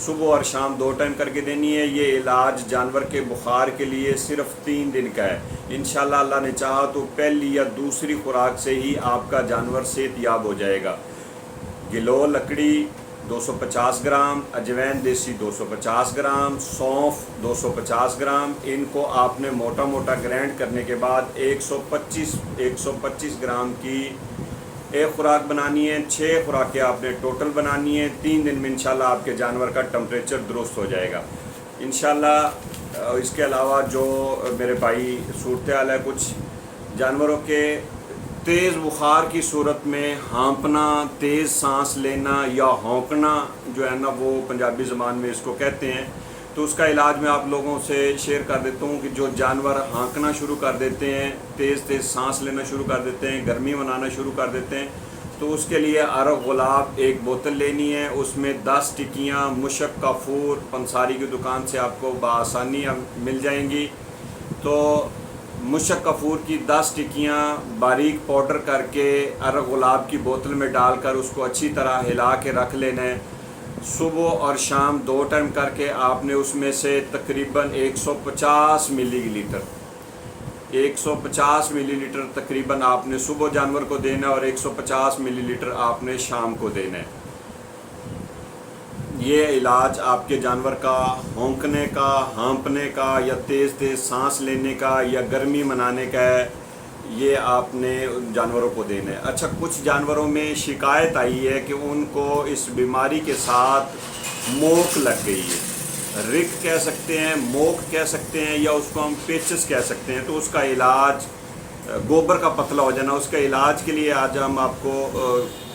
صبح اور شام 2 ٹائم کر کے دینی ہے۔ یہ علاج جانور کے بخار کے لیے صرف 3 دن کا ہے۔ انشاءاللہ اللہ نے چاہا تو پہلی یا دوسری خوراک سے ہی آپ کا جانور صحت یاب ہو جائے گا۔ گلو لکڑی 250 گرام، اجوین دیسی 250 گرام، سونف 250 گرام، ان کو آپ نے موٹا موٹا گرینڈ کرنے کے بعد 125 گرام کی ایک خوراک بنانی ہے۔ 6 خوراکیں آپ نے ٹوٹل بنانی ہیں۔ 3 دن میں انشاءاللہ آپ کے جانور کا ٹمپریچر درست ہو جائے گا انشاءاللہ۔ اس کے علاوہ جو میرے بھائی صورتحال ہے، کچھ جانوروں کے تیز بخار کی صورت میں ہانپنا، تیز سانس لینا یا ہونکنا جو ہے نا، وہ پنجابی زبان میں اس کو کہتے ہیں، تو اس کا علاج میں آپ لوگوں سے شیئر کر دیتا ہوں کہ جو جانور ہانکنا شروع کر دیتے ہیں، تیز تیز سانس لینا شروع کر دیتے ہیں، گرمی منانا شروع کر دیتے ہیں، تو اس کے لیے عرق گلاب 1 بوتل لینی ہے۔ اس میں 10 ٹکیاں مشک کافور پنساری کی دکان سے آپ کو بآسانی مل جائیں گی۔ تو مشک کافور کی 10 ٹکیاں باریک پاؤڈر کر کے عرق گلاب کی بوتل میں ڈال کر اس کو اچھی طرح ہلا کے رکھ لینا ہے۔ صبح اور شام 2 ٹائم کر کے آپ نے اس میں سے تقریباً 150 ملی لیٹر تقریباً آپ نے صبح جانور کو دینا ہے اور 150 ملی لیٹر آپ نے شام کو دینا ہے۔ یہ علاج آپ کے جانور کا ہونکنے کا، ہانپنے کا یا تیز تیز سانس لینے کا یا گرمی منانے کا ہے، یہ آپ نے جانوروں کو دینا ہے۔ اچھا، کچھ جانوروں میں شکایت آئی ہے کہ ان کو اس بیماری کے ساتھ موک لگ گئی ہے، رک کہہ سکتے ہیں، موک کہہ سکتے ہیں، یا اس کو ہم پیچس کہہ سکتے ہیں۔ تو اس کا علاج گوبر کا پتلا ہو جانا، اس کا علاج کے لیے آج ہم آپ کو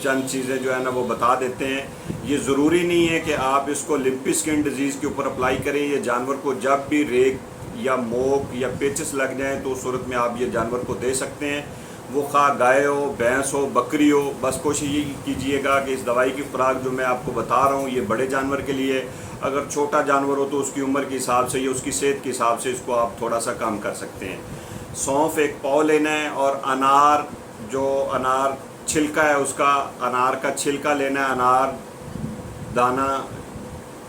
چند چیزیں جو ہے نا وہ بتا دیتے ہیں۔ یہ ضروری نہیں ہے کہ آپ اس کو لمپی سکن ڈیزیز کے اوپر اپلائی کریں۔ یہ جانور کو جب بھی ریک یا موک یا پیچس لگ جائیں تو اس صورت میں آپ یہ جانور کو دے سکتے ہیں، وہ خواہ گائے ہو، بھینس ہو، بکری ہو۔ بس کوشش یہ کیجئے گا کہ اس دوائی کی خوراک جو میں آپ کو بتا رہا ہوں یہ بڑے جانور کے لیے، اگر چھوٹا جانور ہو تو اس کی عمر کے حساب سے یا اس کی صحت کے حساب سے اس کو آپ تھوڑا سا کم کر سکتے ہیں۔ سونف 1 پاؤ لینا ہے، اور انار چھلکا ہے، اس کا انار کا چھلکا لینا ہے۔ انار دانہ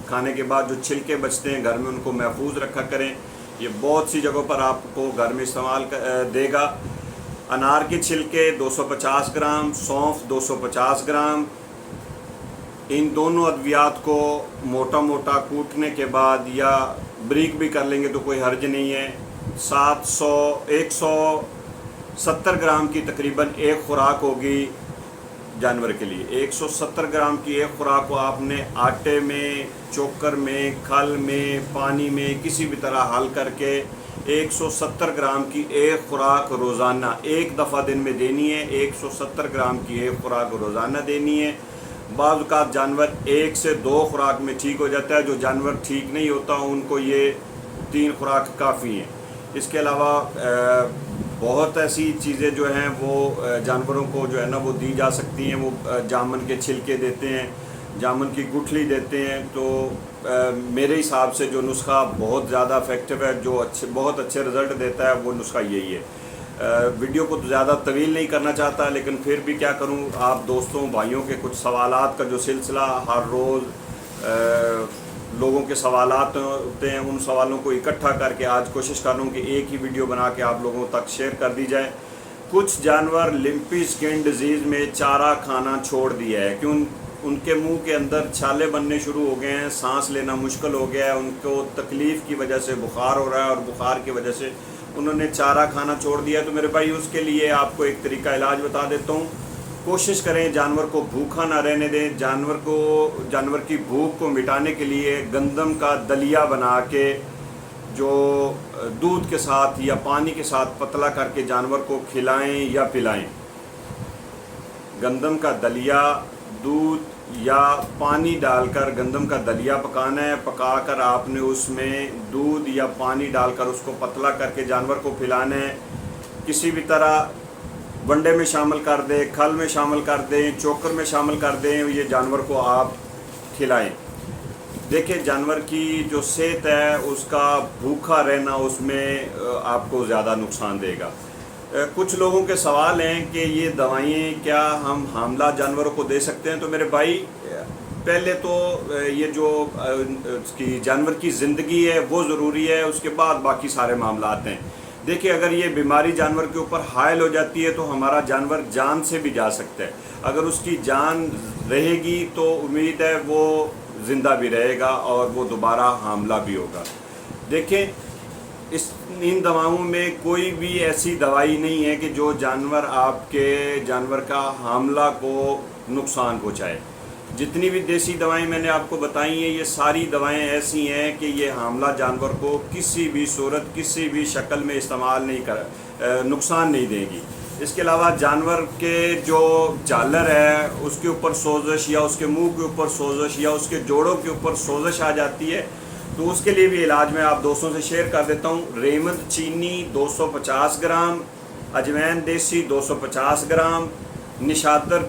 کھانے کے بعد جو چھلکے بچتے ہیں گھر میں ان کو محفوظ رکھا کریں، یہ بہت سی جگہوں پر آپ کو گھر میں استعمال دے گا۔ انار کے چھلکے 250 گرام، سونف 250 گرام، ان دونوں ادویات کو موٹا موٹا کوٹنے کے بعد یا بریک بھی کر لیں گے تو کوئی حرج نہیں ہے۔ 170 گرام کی تقریباً ایک خوراک ہوگی جانور کے لیے۔ 170 گرام کی ایک خوراک کو آپ نے آٹے میں، چوکر میں، کھل میں، پانی میں کسی بھی طرح حل کر کے 170 گرام کی ایک خوراک روزانہ ایک دفعہ دن میں دینی ہے۔ 170 گرام کی ایک خوراک روزانہ دینی ہے۔ بعض اوقات جانور 1 سے 2 خوراک میں ٹھیک ہو جاتا ہے، جو جانور ٹھیک نہیں ہوتا ان کو یہ 3 خوراک کافی ہیں۔ اس کے علاوہ بہت ایسی چیزیں جو ہیں وہ جانوروں کو جو ہے نا وہ دی جا سکتی ہیں۔ وہ جامن کے چھلکے دیتے ہیں، جامن کی گٹھلی دیتے ہیں۔ تو میرے حساب سے جو نسخہ بہت زیادہ افیکٹو ہے، جو بہت اچھے رزلٹ دیتا ہے، وہ نسخہ یہی ہے۔ ویڈیو کو تو زیادہ طویل نہیں کرنا چاہتا، لیکن پھر بھی کیا کروں، آپ دوستوں بھائیوں کے کچھ سوالات کا جو سلسلہ ہر روز لوگوں کے سوالات ہوتے ہیں، ان سوالوں کو اکٹھا کر کے آج کوشش کر رہا ہوں کہ ایک ہی ویڈیو بنا کے آپ لوگوں تک شیئر کر دی جائے۔ کچھ جانور لمپی سکن ڈیزیز میں چارہ کھانا چھوڑ دیا ہے کہ ان کے منہ کے اندر چھالے بننے شروع ہو گئے ہیں، سانس لینا مشکل ہو گیا ہے، ان کو تکلیف کی وجہ سے بخار ہو رہا ہے اور بخار کی وجہ سے انہوں نے چارہ کھانا چھوڑ دیا ہے۔ تو میرے بھائی اس کے لیے آپ کو ایک طریقہ علاج بتا دیتا ہوں۔ کوشش کریں جانور کو بھوکا نہ رہنے دیں۔ جانور کی بھوک کو مٹانے کے لیے گندم کا دلیا بنا کے جو دودھ کے ساتھ یا پانی کے ساتھ پتلا کر کے جانور کو کھلائیں یا پلائیں۔ گندم کا دلیا دودھ یا پانی ڈال کر گندم کا دلیا پکانا ہے، پکا کر آپ نے اس میں دودھ یا پانی ڈال کر اس کو پتلا کر کے جانور کو پلانا ہے۔ کسی بھی طرح ونڈے میں شامل کر دیں، کھل میں شامل کر دیں، چوکر میں شامل کر دیں، یہ جانور کو آپ کھلائیں۔ دیکھیں جانور کی جو صحت ہے اس کا بھوکا رہنا اس میں آپ کو زیادہ نقصان دے گا۔ کچھ لوگوں کے سوال ہیں کہ یہ دوائیں کیا ہم حاملہ جانوروں کو دے سکتے ہیں؟ تو میرے بھائی پہلے تو یہ جو اس کی جانور کی زندگی ہے وہ ضروری ہے، اس کے بعد باقی سارے معاملات ہیں۔ دیکھیں اگر یہ بیماری جانور کے اوپر حائل ہو جاتی ہے تو ہمارا جانور جان سے بھی جا سکتا ہے، اگر اس کی جان رہے گی تو امید ہے وہ زندہ بھی رہے گا اور وہ دوبارہ حاملہ بھی ہوگا۔ دیکھیں ان دواؤں میں کوئی بھی ایسی دوائی نہیں ہے کہ جو آپ کے جانور کا حاملہ کو نقصان پہنچائے۔ جتنی بھی دیسی دوائیں میں نے آپ کو بتائی ہیں یہ ساری دوائیں ایسی ہیں کہ یہ حاملہ جانور کو کسی بھی صورت کسی بھی شکل میں استعمال نہیں نقصان نہیں دے گی۔ اس کے علاوہ جانور کے جو جالر ہے اس کے اوپر سوزش یا اس کے منہ کے اوپر سوزش یا اس کے جوڑوں کے اوپر سوزش آ جاتی ہے تو اس کے لیے بھی علاج میں آپ دوستوں سے شیئر کر دیتا ہوں۔ ریمند چینی 250 گرام، اجوین دیسی 250 گرام، نشاتر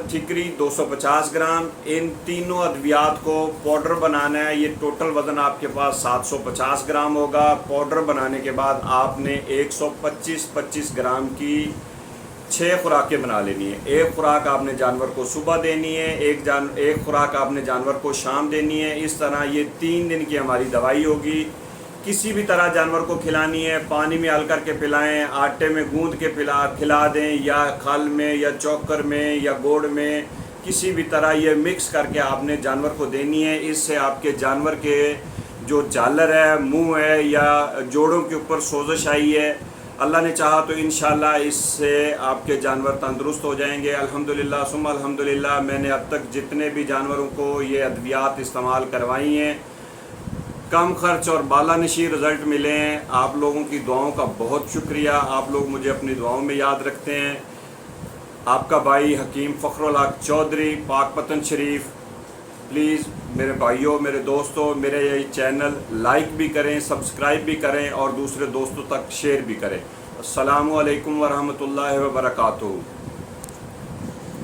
ٹھکری 250 گرام، ان تینوں ادویات کو پاؤڈر بنانا ہے۔ یہ ٹوٹل وزن آپ کے پاس 750 گرام ہوگا۔ پاؤڈر بنانے کے بعد آپ نے 125 گرام کی 6 خوراکیں بنا لینی ہے۔ ایک خوراک آپ نے جانور کو صبح دینی ہے، ایک خوراک آپ نے جانور کو شام دینی ہے۔ اس طرح یہ 3 دن کی ہماری دوائی ہوگی۔ کسی بھی طرح جانور کو کھلانی ہے، پانی میں ہل کر کے پلائیں، آٹے میں گوندھ کے کھلا دیں، یا کھل میں یا چوکر میں یا گوڑ میں، کسی بھی طرح یہ مکس کر کے آپ نے جانور کو دینی ہے۔ اس سے آپ کے جانور کے جو جالر ہے، منہ ہے یا جوڑوں کے اوپر سوزش آئی ہے، اللہ نے چاہا تو انشاءاللہ اس سے آپ کے جانور تندرست ہو جائیں گے۔ الحمدللہ ثم الحمدللہ میں نے اب تک جتنے بھی جانوروں کو یہ ادویات استعمال کروائی ہیں کم خرچ اور بالا نشی رزلٹ ملے ہیں۔ آپ لوگوں کی دعاؤں کا بہت شکریہ، آپ لوگ مجھے اپنی دعاؤں میں یاد رکھتے ہیں۔ آپ کا بھائی حکیم فخر الحق چودھری، پاک پتن شریف۔ پلیز میرے بھائیوں، میرے دوستوں، میرے یہ چینل لائک بھی کریں، سبسکرائب بھی کریں اور دوسرے دوستوں تک شیئر بھی کریں۔ السلام علیکم ورحمۃ اللہ وبرکاتہ۔